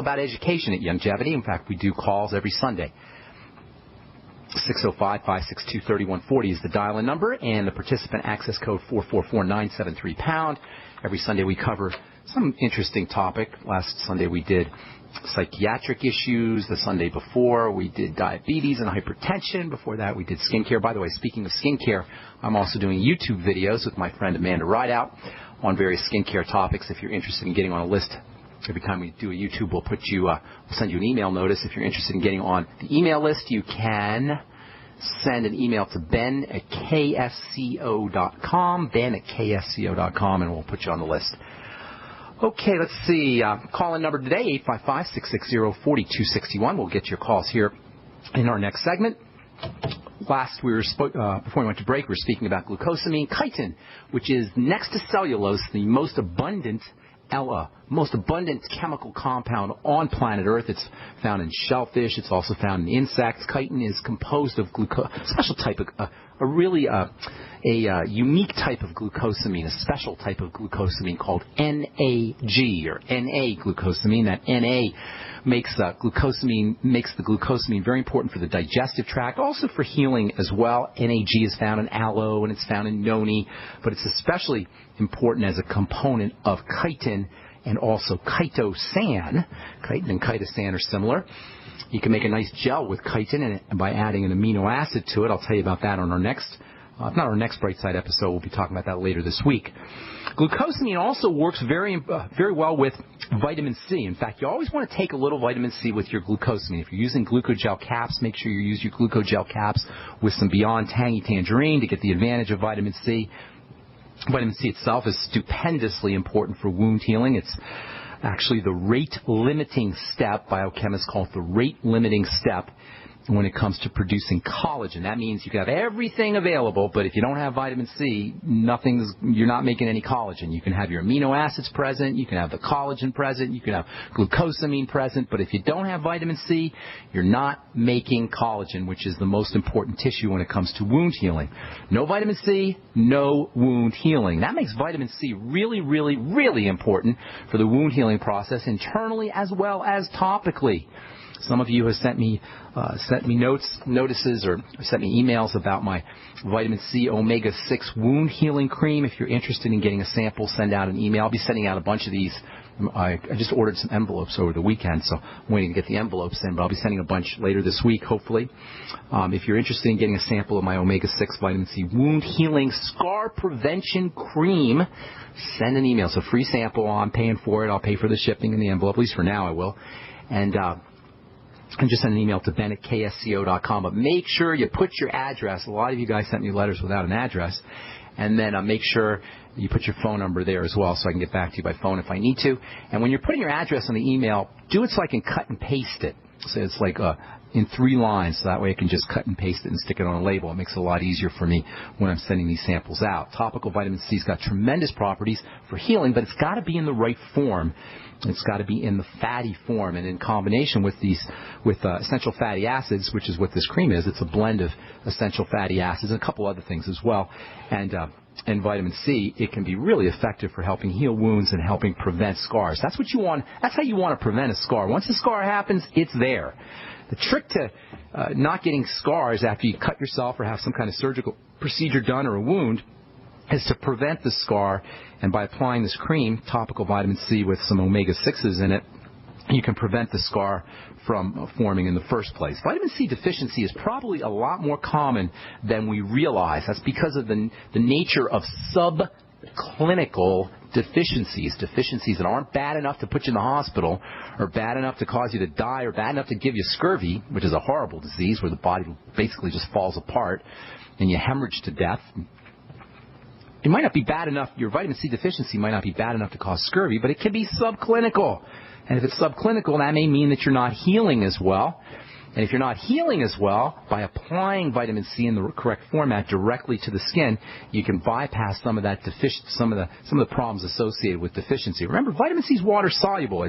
about education at Longevity. In fact, we do calls every Sunday. 605-562-3140 is the dial-in number, and the participant access code 444-973-pound. Every Sunday we cover some interesting topic. Last Sunday we did psychiatric issues. The Sunday before we did diabetes and hypertension. Before that we did skincare. By the way, speaking of skincare, I'm also doing YouTube videos with my friend Amanda Rideout on various skincare topics. If you're interested in getting on a list, every time we do a YouTube, we'll send you an email notice. If you're interested in getting on the email list, you can send an email to ben@ksco.com, ben@ksco.com, and we'll put you on the list. Okay, let's see. Call-in number today, 855-660-4261. We'll get your calls here in our next segment. Before we went to break, we were speaking about glucosamine, chitin, which is next to cellulose, the most abundant chemical compound on planet Earth. It's found in shellfish. It's also found in insects. Chitin is composed of a special type of, unique type of glucosamine, a special type of glucosamine called NAG, or Na-glucosamine. That Na makes the glucosamine very important for the digestive tract, also for healing as well. NAG is found in aloe and it's found in noni, but it's especially important as a component of chitin and also chitosan. Chitin and chitosan are similar. You can make a nice gel with chitin and by adding an amino acid to it. I'll tell you about that on our next, if not our next Bright Side episode, we'll be talking about that later this week. Glucosamine also works very well with vitamin C. In fact, you always want to take a little vitamin C with your glucosamine. If you're using glucogel caps, make sure you use your glucogel caps with some Beyond Tangy Tangerine to get the advantage of vitamin C. Vitamin C itself is stupendously important for wound healing. It's actually the rate-limiting step. Biochemists call it the rate-limiting step when it comes to producing collagen. That means you can have everything available, but if you don't have vitamin C, you're not making any collagen. You can have your amino acids present, you can have the collagen present, you can have glucosamine present, but if you don't have vitamin C, you're not making collagen, which is the most important tissue when it comes to wound healing. No vitamin C, no wound healing. That makes vitamin C really, really, really important for the wound healing process internally as well as topically. Some of you have sent me notices or sent me emails about my vitamin C omega-6 wound healing cream. If you're interested in getting a sample, send out an email. I'll be sending out a bunch of these. I just ordered some envelopes over the weekend, so I'm waiting to get the envelopes in, but I'll be sending a bunch later this week, hopefully. If you're interested in getting a sample of my omega-6 vitamin C wound healing scar prevention cream, send an email. So free sample. I'm paying for it. I'll pay for the shipping in the envelope. At least for now I will. And just send an email to ben@ksco.com. But make sure you put your address. A lot of you guys sent me letters without an address. And then make sure you put your phone number there as well so I can get back to you by phone if I need to. And when you're putting your address on the email, do it so I can cut and paste it. So it's like in 3 lines, so that way I can just cut and paste it and stick it on a label. It makes it a lot easier for me when I'm sending these samples out. Topical vitamin C's got tremendous properties for healing, but it's got to be in the right form. It's got to be in the fatty form, and in combination with essential fatty acids, which is what this cream is. It's a blend of essential fatty acids and a couple other things as well. And vitamin C, it can be really effective for helping heal wounds and helping prevent scars. That's what you want. That's how you want to prevent a scar. Once a scar happens, it's there. The trick to not getting scars after you cut yourself or have some kind of surgical procedure done or a wound is to prevent the scar. And by applying this cream, topical vitamin C with some omega-6s in it, you can prevent the scar from forming in the first place. Vitamin C deficiency is probably a lot more common than we realize. That's because of the nature of subclinical deficiencies that aren't bad enough to put you in the hospital or bad enough to cause you to die or bad enough to give you scurvy, which is a horrible disease where the body basically just falls apart and you hemorrhage to death. It might not be bad enough, your vitamin C deficiency might not be bad enough to cause scurvy, but it can be subclinical. And if it's subclinical, that may mean that you're not healing as well. And if you're not healing as well, by applying vitamin C in the correct format directly to the skin, you can bypass some of that some of the problems associated with deficiency. Remember, vitamin C is water soluble.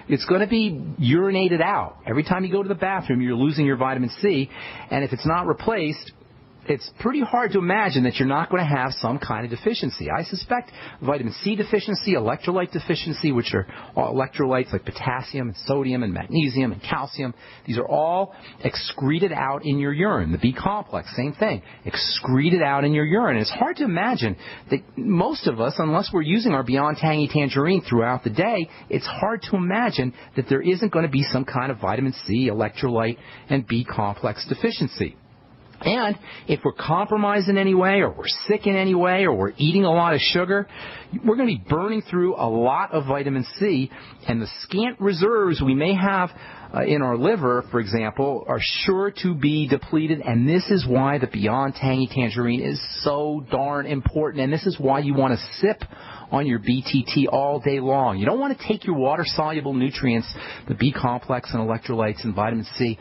It's going to be urinated out. Every time you go to the bathroom, you're losing your vitamin C, and if it's not replaced, it's pretty hard to imagine that you're not going to have some kind of deficiency. I suspect vitamin C deficiency, electrolyte deficiency, which are all electrolytes like potassium and sodium and magnesium and calcium. These are all excreted out in your urine. The B complex, same thing, excreted out in your urine. And it's hard to imagine that most of us, unless we're using our Beyond Tangy Tangerine throughout the day, it's hard to imagine that there isn't going to be some kind of vitamin C, electrolyte, and B complex deficiency. And if we're compromised in any way, or we're sick in any way, or we're eating a lot of sugar, we're going to be burning through a lot of vitamin C, and the scant reserves we may have in our liver, for example, are sure to be depleted, and this is why the Beyond Tangy Tangerine is so darn important, and this is why you want to sip on your BTT all day long. You don't want to take your water-soluble nutrients, the B complex and electrolytes and vitamin C,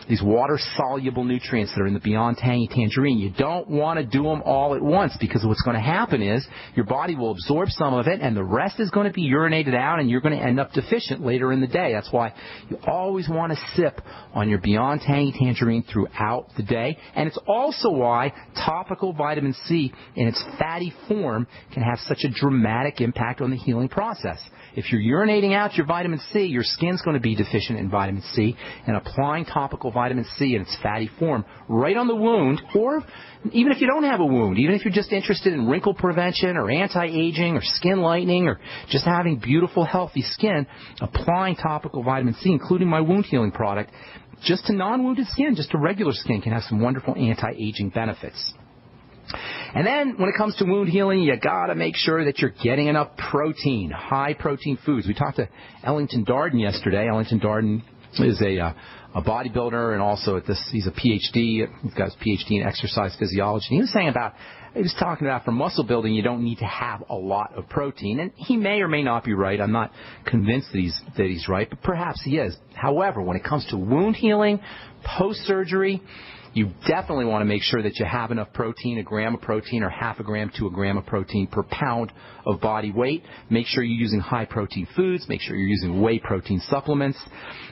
these water-soluble nutrients that are in the Beyond Tangy Tangerine. You don't want to do them all at once, because what's going to happen is your body will absorb some of it and the rest is going to be urinated out, and you're going to end up deficient later in the day. That's why you always want to sip on your Beyond Tangy Tangerine throughout the day. And it's also why topical vitamin C in its fatty form can have such a dramatic impact on the healing process. If you're urinating out your vitamin C, your skin's going to be deficient in vitamin C, and applying topical vitamin C in its fatty form right on the wound, or even if you don't have a wound, even if you're just interested in wrinkle prevention or anti-aging or skin lightening or just having beautiful, healthy skin, applying topical vitamin C, including my wound healing product, just to non-wounded skin, just to regular skin, can have some wonderful anti-aging benefits. And then when it comes to wound healing, you got to make sure that you're getting enough protein, high protein foods. We talked to Ellington Darden yesterday. Ellington Darden is a bodybuilder, and also he's a PhD. He's got his PhD in exercise physiology. And he was talking about for muscle building, you don't need to have a lot of protein. And he may or may not be right. I'm not convinced that he's right, but perhaps he is. However, when it comes to wound healing, post-surgery, you definitely want to make sure that you have enough protein, a gram of protein or half a gram to a gram of protein per pound of body weight. Make sure you're using high-protein foods. Make sure you're using whey protein supplements.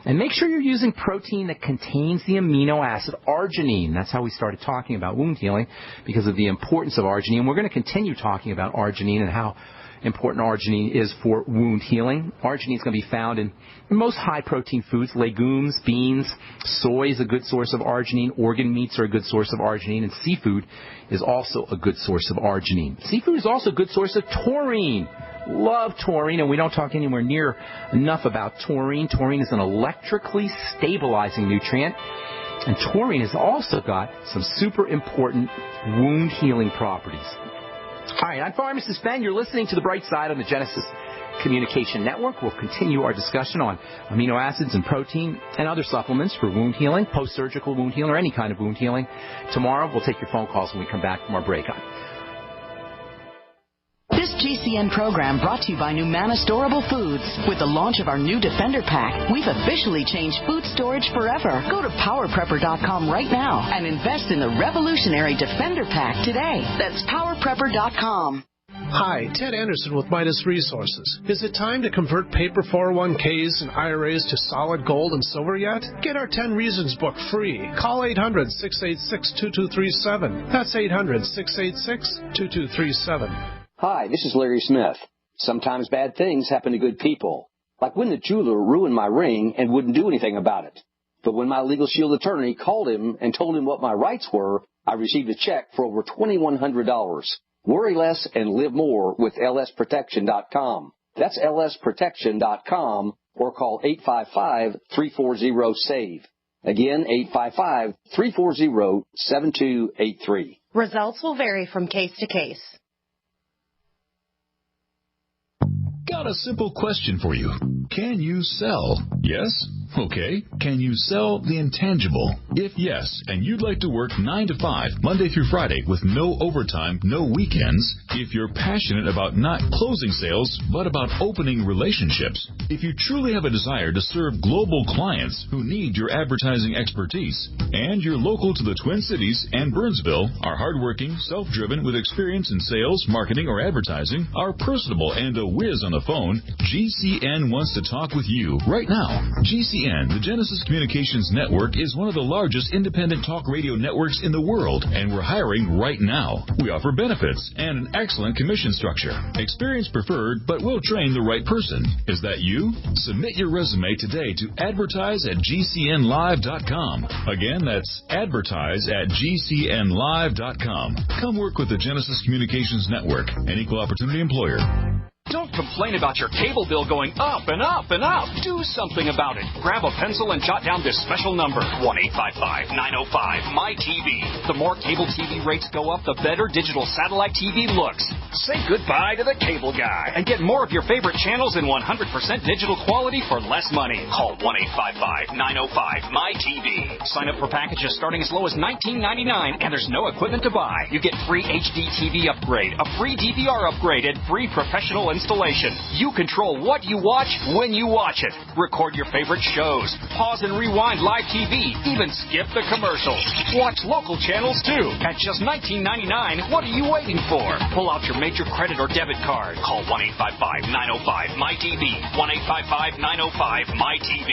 And make sure you're using protein that contains the amino acid arginine. That's how we started talking about wound healing, because of the importance of arginine. And we're going to continue talking about arginine and how important arginine is for wound healing. Arginine is going to be found in most high-protein foods, legumes, beans. Soy is a good source of arginine. Organ meats are a good source of arginine. And seafood is also a good source of arginine. Seafood is also a good source of taurine. Love taurine, and we don't talk anywhere near enough about taurine. Taurine is an electrically stabilizing nutrient. And taurine has also got some super important wound healing properties. Hi, I'm Pharmacist Ben. You're listening to The Bright Side on the Genesis Communication Network. We'll continue our discussion on amino acids and protein and other supplements for wound healing, post-surgical wound healing, or any kind of wound healing. Tomorrow, we'll take your phone calls when we come back from our break. This GCN program brought to you by Numana Storable Foods. With the launch of our new Defender Pack, we've officially changed food storage forever. Go to PowerPrepper.com right now and invest in the revolutionary Defender Pack today. That's PowerPrepper.com. Hi, Ted Anderson with Midas Resources. Is it time to convert paper 401ks and IRAs to solid gold and silver yet? Get our 10 Reasons book free. Call 800-686-2237. That's 800-686-2237. Hi, this is Larry Smith. Sometimes bad things happen to good people. Like when the jeweler ruined my ring and wouldn't do anything about it. But when my Legal Shield attorney called him and told him what my rights were, I received a check for over $2,100. Worry less and live more with lsprotection.com. That's lsprotection.com, or call 855-340-SAVE. Again, 855-340-7283. Results will vary from case to case. Got a simple question for you. Can you sell? Yes? Okay. Can you sell the intangible? If yes, and you'd like to work 9 to 5, Monday through Friday, with no overtime, no weekends, if you're passionate about not closing sales, but about opening relationships, if you truly have a desire to serve global clients who need your advertising expertise, and you're local to the Twin Cities and Burnsville, are hardworking, self-driven, with experience in sales, marketing, or advertising, are personable, and a whiz on the phone, GCN wants to talk with you right now. GCN GCN, the Genesis Communications Network, is one of the largest independent talk radio networks in the world, and we're hiring right now. We offer benefits and an excellent commission structure. Experience preferred, but we'll train the right person. Is that you? Submit your resume today to advertise@gcnlive.com. Again, that's advertise@gcnlive.com. Come work with the Genesis Communications Network, an equal opportunity employer. Don't complain about your cable bill going up and up and up. Do something about it. Grab a pencil and jot down this special number, 1-855-905-MY-TV. The more cable TV rates go up, the better digital satellite TV looks. Say goodbye to the cable guy and get more of your favorite channels in 100% digital quality for less money. Call 1-855-905-MY-TV. Sign up for packages starting as low as $19.99, and there's no equipment to buy. You get free HD TV upgrade, a free DVR upgrade, and free professional installation. You control what you watch when you watch it. Record your favorite shows. Pause and rewind live TV. Even skip the commercials. Watch local channels too. At just $19.99, what are you waiting for? Pull out your major credit or debit card. Call 1-855-905-MY-TV. 1-855-905-MY-TV.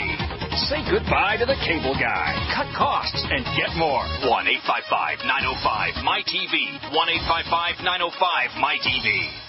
Say goodbye to the cable guy. Cut costs and get more. 1-855-905-MY-TV. 1-855-905-MY-TV.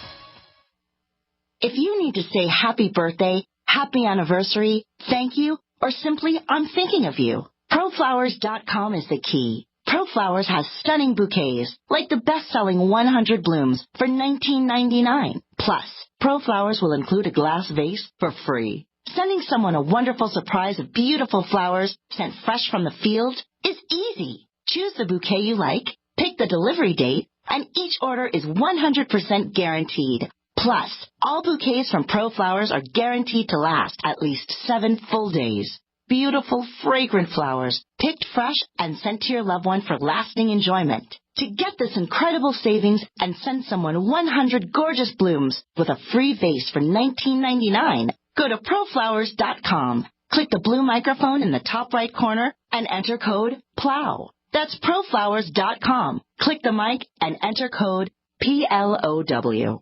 If you need to say happy birthday, happy anniversary, thank you, or simply I'm thinking of you, ProFlowers.com is the key. ProFlowers has stunning bouquets, like the best-selling 100 blooms for $19.99. Plus, ProFlowers will include a glass vase for free. Sending someone a wonderful surprise of beautiful flowers sent fresh from the field is easy. Choose the bouquet you like, pick the delivery date, and each order is 100% guaranteed. Plus, all bouquets from ProFlowers are guaranteed to last at least 7 full days. Beautiful, fragrant flowers, picked fresh and sent to your loved one for lasting enjoyment. To get this incredible savings and send someone 100 gorgeous blooms with a free vase for $19.99, go to ProFlowers.com. Click the blue microphone in the top right corner and enter code PLOW. That's ProFlowers.com. Click the mic and enter code PLOW.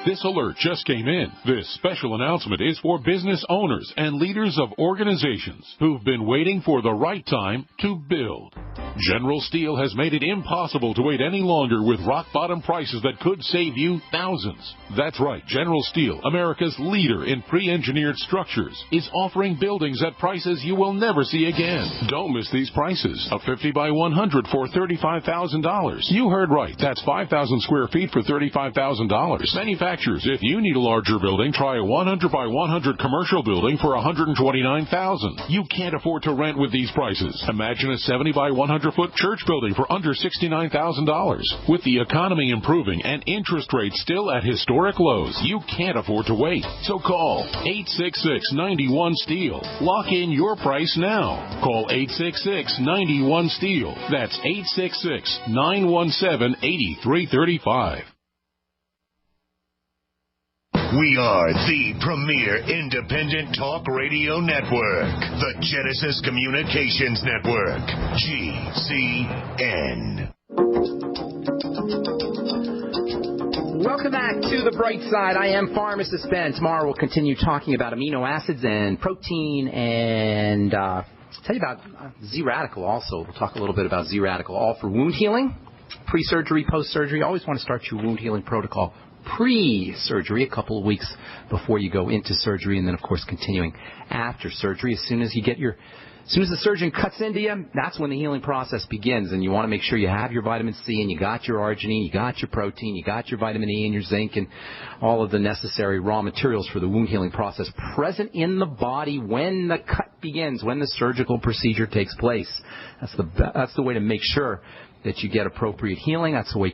This alert just came in. This special announcement is for business owners and leaders of organizations who've been waiting for the right time to build. General Steel has made it impossible to wait any longer with rock-bottom prices that could save you thousands. That's right, General Steel, America's leader in pre-engineered structures, is offering buildings at prices you will never see again. Don't miss these prices. A 50 by 100 for $35,000. You heard right. That's 5,000 square feet for $35,000. Manufacturers, if you need a larger building, try a 100 by 100 commercial building for $129,000. You can't afford to rent with these prices. Imagine a 70 by 100-foot church building for under $69,000. With the economy improving and interest rates still at historic lows, you can't afford to wait. So call 866-91-STEEL. Lock in your price now. Call 866-91-STEEL. That's 866-917-8335. We are the premier independent talk radio network, the Genesis Communications Network, GCN. Welcome back to The Bright Side. I am Pharmacist Ben. Tomorrow we'll continue talking about amino acids and protein and tell you about Z-Radical also. We'll talk a little bit about Z-Radical, all for wound healing, pre-surgery, post-surgery. You always want to start your wound healing protocol pre-surgery, a couple of weeks before you go into surgery, and then, of course, continuing after surgery. As soon as the surgeon cuts into you, that's when the healing process begins, and you want to make sure you have your vitamin C and you got your arginine, you got your protein, you got your vitamin E and your zinc and all of the necessary raw materials for the wound healing process present in the body when the cut begins, when the surgical procedure takes place. That's the way to make sure that you get appropriate healing. That's the way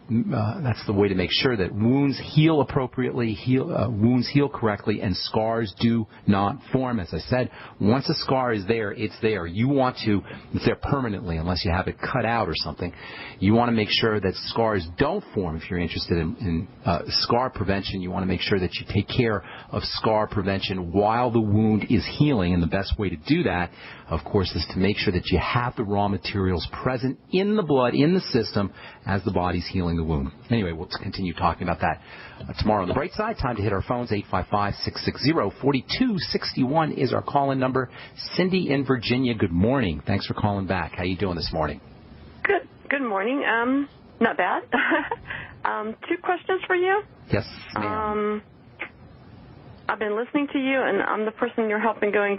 to make sure that wounds heal appropriately, wounds heal correctly, and scars do not form. As I said, once a scar is there, it's there. It's there permanently unless you have it cut out or something. You want to make sure that scars don't form. If you're interested in scar prevention, you want to make sure that you take care of scar prevention while the wound is healing. And the best way to do that, of course, is to make sure that you have the raw materials present in the blood, in the the system as the body's healing the wound. Anyway, we'll continue talking about that tomorrow. On the bright side, time to hit our phones. 855-660-4261 is our call-in number. Cindy in Virginia, good morning. Thanks for calling back. How you doing this morning? Good morning. Not bad. 2 questions for you. Yes, ma'am. I've been listening to you, and I'm the person you're helping going